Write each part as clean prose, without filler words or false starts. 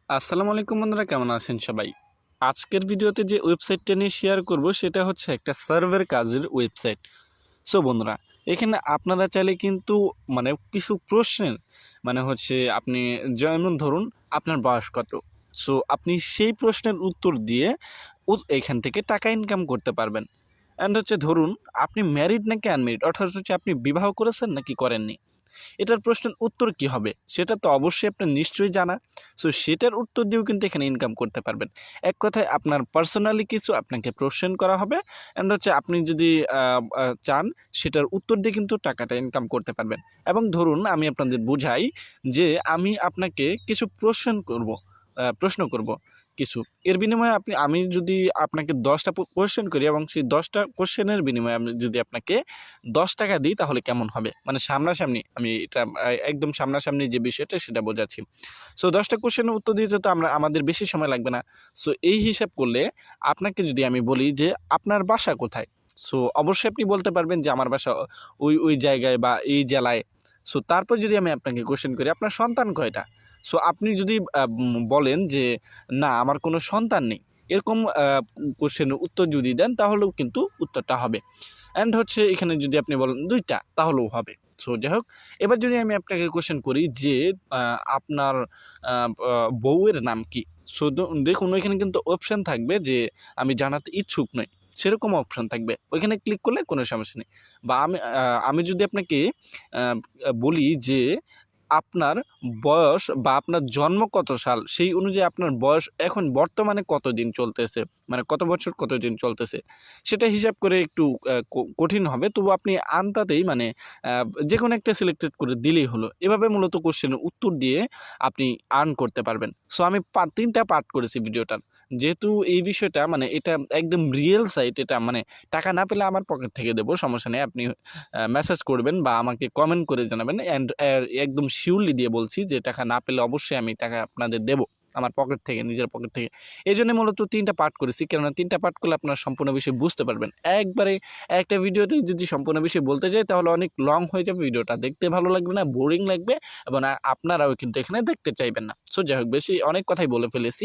আসসালামু আলাইকুম বন্ধুরা, কেমন আছেন সবাই? আজকের ভিডিওতে যে ওয়েবসাইটটা নিয়ে শেয়ার করব সেটা হচ্ছে একটা সার্ভের কাজের ওয়েবসাইট। সো বন্ধুরা, এখানে আপনারা চাইলে কিন্তু কিছু প্রশ্নের আপনি যেমন ধরুন আপনার বয়স কত, সো আপনি সেই প্রশ্নের উত্তর দিয়ে এখান থেকে টাকা ইনকাম করতে পারবেন। অ্যান্ড ধরুন আপনি ম্যারিড নাকি আনম্যারিড, অর্থাৎ আপনি বিবাহ করেছেন নাকি করেননি। এটার প্রশ্নের উত্তর কি হবে সেটা তো অবশ্যই আপনার নিশ্চয়ই জানা। সো সেটার উত্তর দিয়েও কিন্তু এখানে ইনকাম করতে পারবেন। এক কথায় আপনার পার্সোনালি কিছু আপনাকে প্রশ্ন করা হবে, অ্যান্ড আপনি যদি চান সেটার উত্তর দিয়ে কিন্তু টাকাটা ইনকাম করতে পারবেন। এবং ধরুন আমি আপনাদের বুঝাই যে আমি আপনাকে কিছু প্রশ্ন করব কিছু, এর বিনিময়ে আমি যদি আপনাকে 10টা কোয়েশ্চেন করি এবং সেই 10টা কোয়েশ্চেনের বিনিময়ে আমি যদি আপনাকে 10 টাকা দিই তাহলে কেমন হবে, সামনাসামনি আমি এটা একদম সামনাসামনি যে বিষয়টা সেটা বোঝাচ্ছি। সো 10টা কোয়েশ্চেনের উত্তর দিতে তো আমাদের বেশি সময় লাগবে না। সো এই হিসাব করলে আপনাকে যদি আমি বলি যে আপনার বাসা কোথায়, সো অবশ্যই আপনি বলতে পারবেন যে আমার বাসা ওই জায়গায় বা এই জেলায়। সো তারপর যদি আমি আপনাকে কোয়েশ্চেন করি আপনার সন্তান কয়টা, সো আপনি যদি বলেন যে না আমার কোনো সন্তান নেই, এরকম কোশ্চেনের উত্তর যদি দেন তাহলেও কিন্তু উত্তরটা হবে। অ্যান্ড এখানে যদি আপনি বলেন 2টা তাহলেও হবে। সো যাই হোক, এবার যদি আমি আপনাকে কোশ্চেন করি যে আপনার বউয়ের নাম কি, সো দেখুন ওইখানে কিন্তু অপশান থাকবে যে আমি জানাতে ইচ্ছুক নই, সেরকম অপশান থাকবে, ওইখানে ক্লিক করলে কোনো সমস্যা নেই। বা আমি যদি আপনাকে বলি যে আপনার বয়স বা আপনার জন্ম কত সাল, সেই অনুযায়ী আপনার বয়স এখন বর্তমানে কত দিন চলতেছে, কত বছর কত দিন চলতেছে, সেটা হিসাব করে একটু কঠিন হবে। তবু আপনি আনতাতেই যে কোনো একটা সিলেক্টেড করে দিলেই হলো। এভাবে মূলত কোশ্চেনের উত্তর দিয়ে আপনি আর্ন করতে পারবেন। সো আমি 3টা পার্ট করেছি ভিডিওটার, যেহেতু এই বিষয়টা এটা একদম রিয়েল সাইট, এটা টাকা না পেলে আমার পকেট থেকে দেবো, সমস্যা নেই। আপনি মেসেজ করবেন বা আমাকে কমেন্ট করে জানাবেন, অ্যান্ড একদম শিওরলি দিয়ে বলছি যে টাকা না পেলে অবশ্যই আমি টাকা আপনাদের দেবো আমার পকেট থেকে, নিজের পকেট থেকে। এই জন্য মূলত 3টা পার্ট করেছি, কেননা 3টা পার্ট করলে আপনারা সম্পূর্ণ বিষয় বুঝতে পারবেন। একবারে একটা ভিডিওতে যদি সম্পূর্ণ বিষয় বলতে যাই তাহলে অনেক লং হয়ে যাবে, ভিডিওটা দেখতে ভালো লাগবে না, বোরিং লাগবে, এবং আপনারাও কিন্তু এখানে দেখতে চাইবেন না। সো যাই হোক, অনেক কথাই বলে ফেলেছি।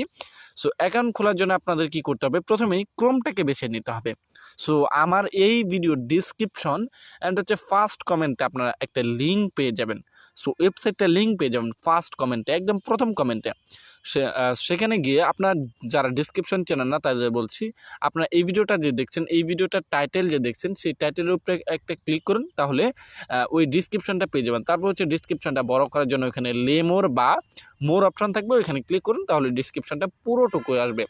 সো অ্যাকাউন্ট খোলার জন্য আপনাদের কি করতে হবে, প্রথমেই ক্রোমটাকে বেছে নিতে হবে। সো আমার এই ভিডিও ডিসক্রিপশন অ্যান্ড ফার্স্ট কমেন্টে আপনারা একটা লিঙ্ক পেয়ে যাবেন। সো ওয়েবসাইটটা লিঙ্ক পেয়ে যাবেন ফার্স্ট কমেন্টে, একদম প্রথম কমেন্টে। সেখানে গিয়ে আপনার যারা ডিসক্রিপশন চেনেন না তাদের বলছি, আপনারা এই ভিডিওটা যে দেখছেন, এই ভিডিওটার টাইটেল যে দেখছেন সেই টাইটেলের উপরে একটা ক্লিক করুন, তাহলে ওই ডিসক্রিপশনটা পেয়ে যাবেন। তারপর ডিসক্রিপশনটা বড় করার জন্য ওখানে মোর বা মোর অপশন থাকবে, ওইখানে ক্লিক করুন, তাহলে ডিসক্রিপশনটা পুরোটুকু আসবে।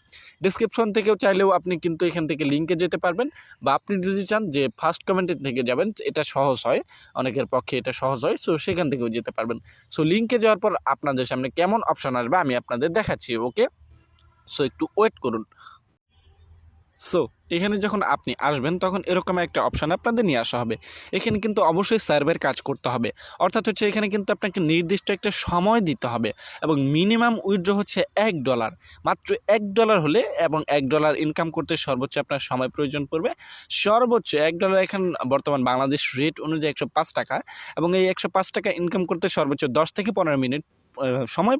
ডিসক্রিপশন থেকেও চাইলেও আপনি কিন্তু এখান থেকে লিঙ্কে যেতে পারবেন, বা আপনি যদি চান যে ফার্স্ট কমেন্টের থেকে যাবেন, এটা সহজ হয়, অনেকের পক্ষে এটা সহজ হয়, সো সেখান থেকেও যেতে পারবেন। সো লিঙ্কে যাওয়ার পর আপনাদের সামনে কেমন অপশন আসবে আমি আপনাদের দেখাচ্ছি, ওকে? সো একটু ওয়েট করুন। সো এখানে যখন আপনি আসবেন তখন এরকম একটা অপশান আপনাদের নিয়ে আসা হবে। এখানে কিন্তু অবশ্যই সার্ভের কাজ করতে হবে, অর্থাৎ এখানে কিন্তু আপনাকে নির্দিষ্ট একটা সময় দিতে হবে, এবং মিনিমাম উইথড্র হচ্ছে $1, মাত্র $1 হলে, এবং $1 ইনকাম করতে সর্বোচ্চ আপনার সময় প্রয়োজন পড়বে। সর্বোচ্চ $1 এখন বর্তমান বাংলাদেশ রেট অনুযায়ী 105 টাকা, এবং এই 105 টাকা ইনকাম করতে সর্বোচ্চ 10 থেকে 15 মিনিট সময়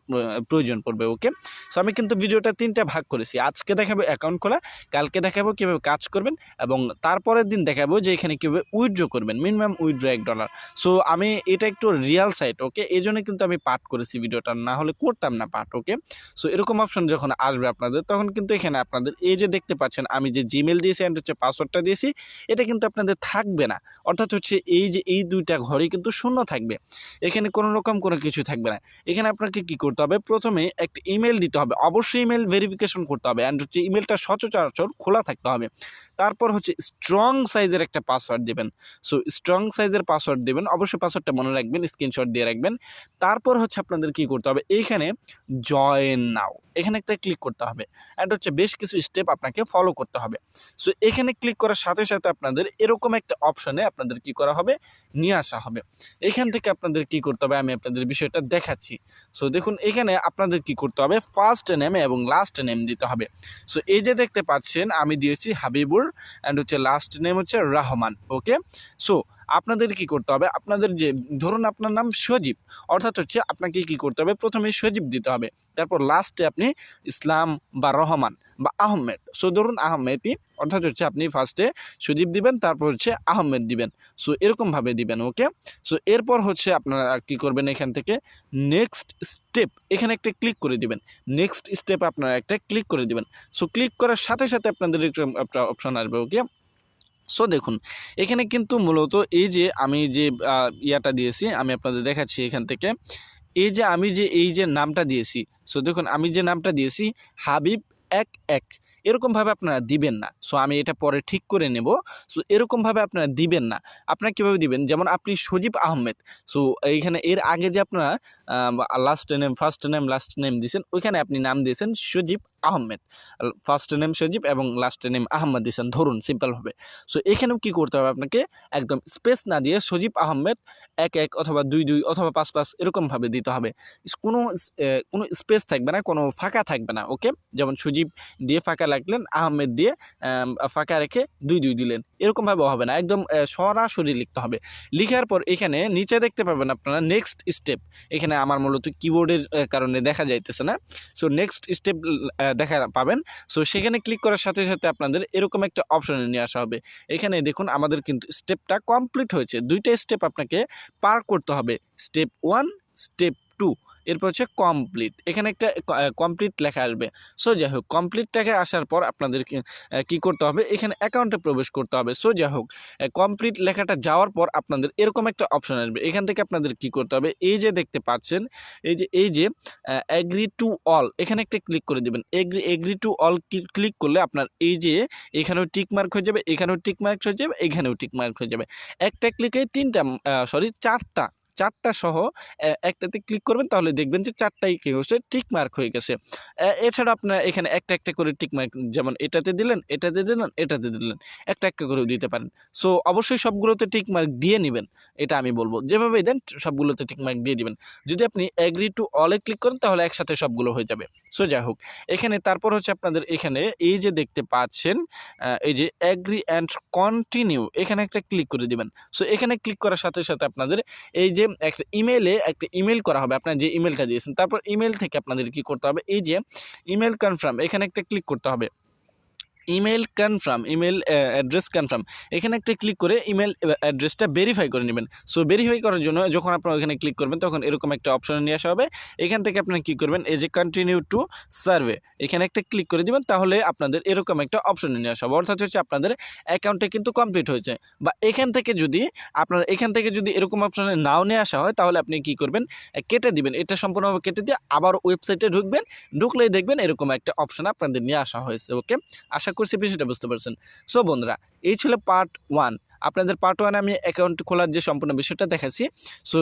প্রয়োজন পড়বে, ওকে? সো আমি কিন্তু ভিডিওটা 3টা ভাগ করেছি। আজকে দেখাবো অ্যাকাউন্ট খোলা, কালকে দেখাবো কীভাবে কাজ করবেন, এবং তারপরের দিন দেখাবো যে এখানে কীভাবে উইথড্র করবেন, মিনিমাম উইথড্র $1। সো আমি এটা একটু রিয়াল সাইট, ওকে? এই জন্য কিন্তু আমি পাঠ করেছি ভিডিওটা, না হলে করতাম না পাঠ, ওকে? সো এরকম অপশন যখন আসবে আপনাদের, তখন কিন্তু এখানে আপনাদের এই যে দেখতে পাচ্ছেন আমি যে জিমেল দিয়েছি অ্যান্ড পাসওয়ার্ডটা দিয়েছি, এটা কিন্তু আপনাদের থাকবে না, অর্থাৎ এই যে এই 2টা ঘরই কিন্তু শূন্য থাকবে, এখানে কোনো রকম কোনো কিছু থাকবে না। এখানে আপনাকে কি করতে হবে, প্রথমে একটা ইমেল দিতে হবে, অবশ্যই ইমেল ভেরিফিকেশন করতে হবে, অ্যান্ড ইমেলটা সচরাচর খোলা থাকতে হবে। তারপর স্ট্রং সাইজের একটা পাসওয়ার্ড দেবেন। সো স্ট্রং সাইজের পাসওয়ার্ড দেবেন, অবশ্যই পাসওয়ার্ডটা মনে রাখবেন, স্ক্রিনশট দিয়ে রাখবেন। তারপর আপনাদের কি করতে হবে, এইখানে জয়েন নাও, এখানে একটা ক্লিক করতে হবে, অ্যান্ড বেশ কিছু স্টেপ আপনাকে ফলো করতে হবে। সো এখানে ক্লিক করার সাথে সাথে আপনাদের এরকম একটা অপশনে আপনাদের কি করা হবে, নিয়ে আসা হবে। এখান থেকে আপনাদের কি করতে হবে আমি আপনাদের বিষয়টা দেখাচ্ছি। সো দেখুন, এখানে আপনাদের কি করতে হবে, ফার্স্ট নেম এবং লাস্ট নেম দিতে হবে। সো এই যে দেখতে পাচ্ছেন আমি দিয়েছি Habibur, and last name Rahman, okay? So আপনাদের কি করতে হবে, আপনাদের যে ধরুন আপনার নাম সজীব, অর্থাৎ হচ্ছে আপনাকে কি করতে হবে, প্রথমে সজীব দিতে হবে, তারপর লাস্টে আপনি ইসলাম বা রহমান বা আহমেদ। সো ধরুন আহমেদই, অর্থাৎ হচ্ছে আপনি ফার্স্টে সজীব দিবেন, তারপর হচ্ছে আহমেদ দিবেন। সো এরকমভাবে দিবেন, ওকে। সো এরপর হচ্ছে আপনারা কী করবেন, এখান থেকে নেক্সট স্টেপ এখানে একটা ক্লিক করে দিবেন। নেক্সট স্টেপ আপনারা একটা ক্লিক করে দিবেন। সো ক্লিক করার সাথে সাথে আপনাদের একটা অপশন আসবে, ওকে। সো দেখুন এখানে কিন্তু মূলত এই যে আমি যে ইয়াটা দিয়েছি, আমি আপনাদের দেখাচ্ছি এখান থেকে। এই যে নামটা দিয়েছি, সো দেখুন আমি যে নামটা দিয়েছি হাবিব ১ এরকমভাবে আপনারা দিবেন না। সো আমি এটা পরে ঠিক করে নেব। সো এরকমভাবে আপনারা দিবেন না। আপনারা কীভাবে দিবেন, যেমন আপনি সজীব আহমেদ, সো এইখানে এর আগে যে আপনারা last name first name last name দিয়েছেন, ওইখানে আপনি নাম দিয়েছেন সজীব আহমেদ, ফার্স্ট নেম সজীব এবং লাস্ট নেম আহমেদ দিয়েছেন ধরুন সিম্পলভাবে। সো এখানেও কী করতে হবে, আপনাকে একদম স্পেস না দিয়ে সজীব আহমেদ ১ অথবা ২ অথবা ৫ এরকমভাবে দিতে হবে। কোনো স্পেস থাকবে না, কোনো ফাঁকা থাকবে না, ওকে। যেমন সজীব দিয়ে ফাঁকা রাখলেন, আহমেদ দিয়ে ফাঁকা রেখে ২ দিলেন, এরকমভাবে হবে না, একদম সরাসরি লিখতে হবে। লিখার পর এখানে নিচে দেখতে পাবেন আপনারা নেক্সট স্টেপ। এখানে আমার মূলত কিবোর্ডের কারণে দেখা যাইতেছে না। সো নেক্সট স্টেপ দেখা পাবেন। সো সেখানে ক্লিক করার সাথে সাথে আপনাদের এরকম একটা অপশনে নিয়ে আসা হবে। এখানে দেখুন আমাদের কিন্তু স্টেপটা কমপ্লিট হয়েছে। ২টা স্টেপ আপনাকে পার করতে হবে, স্টেপ 1 স্টেপ 2, এরপর হচ্ছে কমপ্লিট। এখানে একটা কমপ্লিট লেখা আসবে। সো যাই হোক, কমপ্লিট লেখা আসার পর আপনাদেরকে কী করতে হবে, এখানে অ্যাকাউন্টে প্রবেশ করতে হবে। সো যাই হোক, কমপ্লিট লেখাটা যাওয়ার পর আপনাদের এরকম একটা অপশন আসবে। এখান থেকে আপনাদের কী করতে হবে, এই যে দেখতে পাচ্ছেন এই যে অ্যাগ্রি টু অল, এখানে একটা ক্লিক করে দেবেন। এগ্রি টু অল ক্লিক করলে আপনার এই যে এখানেও টিক মার্ক হয়ে যাবে, এখানেও টিক মার্ক হয়ে যাবে, এখানেও টিক মার্ক হয়ে যাবে। একটা ক্লিকে চারটা সহ একটাতে ক্লিক করবেন, তাহলে দেখবেন যে 4টাই কি হচ্ছে, টিক মার্ক হয়ে গেছে। এছাড়া আপনারা এখানে একটা করে টিক মার্ক, যেমন এটাতে দিলেন, এটাতে দিলেন, এটাতে দিলেন, একটা করেও দিতে পারেন। সো অবশ্যই সবগুলোতে টিক মার্ক দিয়ে নেবেন, এটা আমি বলবো। যেভাবেই দেন সবগুলোতে টিক মার্ক দিয়ে দিবেন। যদি আপনি অ্যাগ্রি টু অলে ক্লিক করেন তাহলে একসাথে সবগুলো হয়ে যাবে। সো যাই হোক, এখানে তারপর হচ্ছে আপনাদের এখানে এই যে দেখতে পাচ্ছেন এই যে অ্যাগ্রি অ্যান্ড কন্টিনিউ, এখানে একটা ক্লিক করে দিবেন। সো এখানে ক্লিক করার সাথে সাথে আপনাদের এই যে একটা ইমেল করা হবে, আপনার যে ইমেলটা দিয়েছেন। তারপর ইমেল থেকে আপনাদের কি করতে হবে, এই যে ইমেল কনফার্ম, এখানে একটা ক্লিক করতে হবে। ইমেল অ্যাড্রেস কনফার্ম, এখানে একটা ক্লিক করে ইমেল অ্যাড্রেসটা ভেরিফাই করে নেবেন। সো ভেরিফাই করার জন্য যখন আপনারা ওখানে ক্লিক করবেন তখন এরকম একটা অপশনে নিয়ে আসা হবে। এখান থেকে আপনারা কী করবেন, এই যে কন্টিনিউ টু সার্ভে, এখানে একটা ক্লিক করে দিবেন, তাহলে আপনাদের এরকম একটা অপশনে নিয়ে আসা হবে। অর্থাৎ হচ্ছে আপনাদের অ্যাকাউন্টে কিন্তু কমপ্লিট হয়েছে। বা এখান থেকে যদি এরকম অপশনে নাও নিয়ে আসা হয়, তাহলে আপনি কী করবেন, কেটে দিবেন, এটা সম্পূর্ণভাবে কেটে দিয়ে আবার ওয়েবসাইটে ঢুকলেই দেখবেন এরকম একটা অপশন আপনাদের নিয়ে আসা হয়েছে, ওকে। আশা করছি বিষয়টা বুঝতে পারছেন। সো বন্ধুরা, এই ছিল পার্ট 1। আপনাদের পার্ট 1 আমি অ্যাকাউন্ট খোলার যে সম্পূর্ণ বিষয়টা দেখাচ্ছি। সো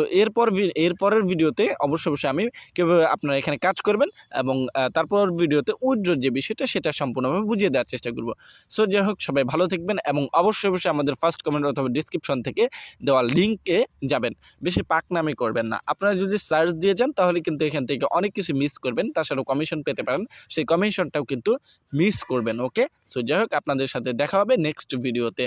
এরপরের ভিডিওতে অবশ্যই আমি কীভাবে আপনারা এখানে কাজ করবেন এবং তারপর ভিডিওতে উইথড্র যে বিষয়টা সেটা সম্পূর্ণভাবে বুঝিয়ে দেওয়ার চেষ্টা করব। সো যাই হোক, সবাই ভালো থাকবেন এবং অবশ্যই আমাদের ফার্স্ট কমেন্ট অথবা ডিসক্রিপশন থেকে দেওয়া লিঙ্কে যাবেন। বেশি পাকনামি করবেন না। আপনারা যদি সার্চ দিয়ে যান তাহলে কিন্তু এখান থেকে অনেক কিছু মিস করবেন, তাছাড়াও কমিশন পেতে পারেন, সেই কমিশনটাও কিন্তু মিস করবেন, ওকে। সো যাই হোক, আপনাদের সাথে দেখা হবে নেক্সট ভিডিওতে।